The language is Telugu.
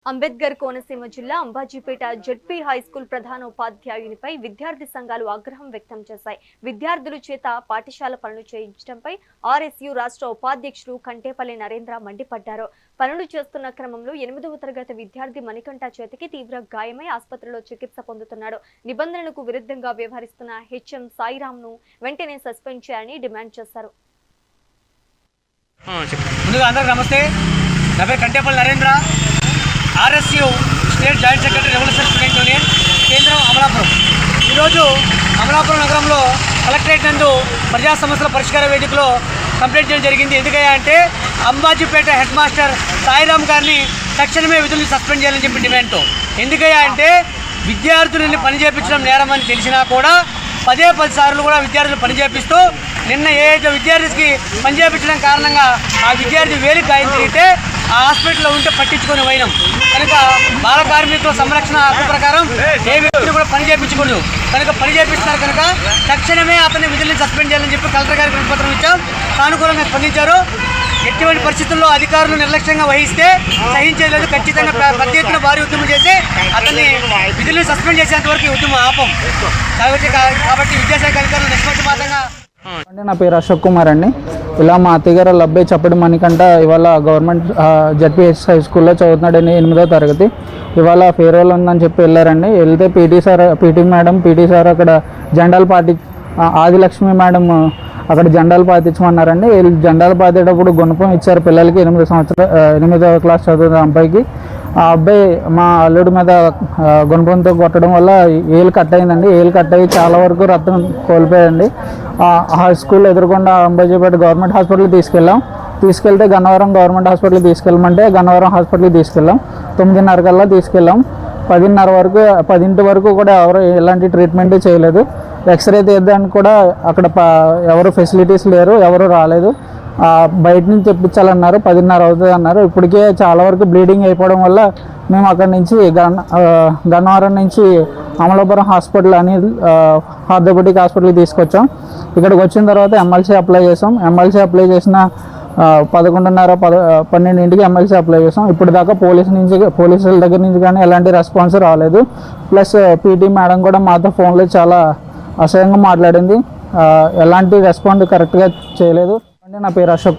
అంబేద్కర్ కోనసీమ జిల్లా అంబాజీపేట జెడ్పీ హైస్కూల్ ప్రధానోపాధ్యాయునిపై విద్యార్థి సంఘాలు ఆగ్రహం వ్యక్తం చేశాయి. విద్యార్థుల చేత పాఠశాల పనులు చేయించడంపై ఆర్ఎస్యు రాష్ట్ర ఉపాధ్యక్షుడు కంటేపల్లి నరేంద్ర మండిపడ్డారు. పనులు చేస్తున్న క్రమంలో 8వ తరగతి విద్యార్థి మణికంఠ చేతికి తీవ్ర గాయమై ఆసుపత్రిలో చికిత్స పొందుతున్నాడు. నిబంధనలకు విరుద్ధంగా వ్యవహరిస్తున్న హెచ్ఎం సాయిరాంను వెంటనే సస్పెండ్ చేయాలని డిమాండ్ చేశారు. RSU state joint secretary revolution student union కేంద్రం అమలాపురం. ఈరోజు అమలాపురం నగరంలో కలెక్టరేట్ నందు ప్రజా సమస్యల పరిష్కార వేదికలో కంప్లైంట్ చేయడం జరిగింది. ఎందుకయ్యా అంటే అంబాజీపేట హెడ్ మాస్టర్ సాయిరామ్ గారిని తక్షణమే విధులను సస్పెండ్ చేయాలని చెప్పి డిమాండ్తో. ఎందుకయ్యా అంటే విద్యార్థులని పని చేయించడం నేరమని తెలిసినా కూడా 10 సార్లు కూడా విద్యార్థులు పని చేపిస్తూ నిన్న ఏదైతే విద్యార్థికి పని చేయించడం కారణంగా ఆ విద్యార్థి వేలికి గాయం తిరిగితే ఆ హాస్పిటల్లో ఉంటే పట్టించుకొని పోయినాం. కనుక బాల కార్మికుల సంరక్షణ హక్కు ప్రకారం ఏ వ్యక్తిని కూడా పని చేయించకూడదు. కనుక పని చేపిస్తున్నారు కనుక తక్షణమే అతన్ని విధులను సస్పెండ్ చేయాలని చెప్పి కలెక్టర్ గారికి వినతిపత్రం ఇచ్చాం. సానుకూలంగా స్పందించారు. ఎటువంటి పరిస్థితుల్లో అధికారులు నిర్లక్ష్యంగా వహిస్తే సహించేలేదు. ఖచ్చితంగా పెద్ద ఎత్తున భారీ ఉద్యమం చేసి అతన్ని విధులను సస్పెండ్ చేసేంత వరకు ఉద్యమం ఆపం. కాబట్టి విద్యాశాఖ అధికారులు నిష్పక్షపాతంగా. నా పేరు అశోక్ కుమార్ అండి. ఇలా మా అత్తగారు లబ్బే చప్పటి మణికంఠ ఇవాళ గవర్నమెంట్ జెడ్పీఎస్ హై స్కూల్లో చదువుతున్నాడని 8వ తరగతి. ఇవాళ ఫేర్వెల్ ఉందని చెప్పి వెళ్ళారండి. వెళ్తే పీటీ సార్ అక్కడ జెండాలు ఆదిలక్ష్మి మేడం అక్కడ జెండాలు పాతించమన్నారండి. జెండాలు పాతేటప్పుడు గుణపం ఇచ్చారు పిల్లలకి. 8వ క్లాస్ చదువుతున్న అబ్బాయికి. ఆ అబ్బాయి మా అల్లుడి మీద గుణపంతో కొట్టడం వల్ల ఏలు కట్ అయిందండి. ఏలు కట్ అయ్యి చాలా వరకు రక్తం కోల్పోయాయండి. ఆ స్కూల్ ఎదురుకుండా అంబాజీపేట గవర్నమెంట్ హాస్పిటల్కి తీసుకెళ్తే గన్నవరం గవర్నమెంట్ హాస్పిటల్కి తీసుకెళ్ళమంటే గన్నవరం హాస్పిటల్కి తీసుకెళ్ళాం. 9:30 కల్లా తీసుకెళ్ళాం. 10:30 వరకు కూడా ఎవరు ఎలాంటి ట్రీట్మెంట్ చేయలేదు. ఎక్స్రే తీయడానికి కూడా అక్కడ ఎవరు ఫెసిలిటీస్ లేరు, ఎవరు రాలేదు. బయట నుంచి తెప్పించాలన్నారు. 10:30 అవుతుంది అన్నారు. ఇప్పటికే చాలా వరకు బ్లీడింగ్ అయిపోవడం వల్ల మేము అక్కడి నుంచి గన్నవరం నుంచి అమలాపురం హాస్పిటల్ అని ఆర్థోపెడిక్ హాస్పిటల్కి తీసుకొచ్చాం. ఇక్కడికి వచ్చిన తర్వాత ఎమ్మెల్సీ అప్లై చేసాం. ఎమ్మెల్సీ అప్లై చేసిన 11:30-12 ఎమ్మెల్సీ అప్లై చేసాం. ఇప్పుడు దాకా పోలీసుల దగ్గర నుంచి కానీ ఎలాంటి రెస్పాన్స్ రాలేదు. ప్లస్ పీటీ మేడం కూడా మాతో ఫోన్లో చాలా అసహ్యంగా మాట్లాడింది. ఎలాంటి రెస్పాండ్ కరెక్ట్గా చేయలేదు. నా పేరు అశోక్ కుమార్.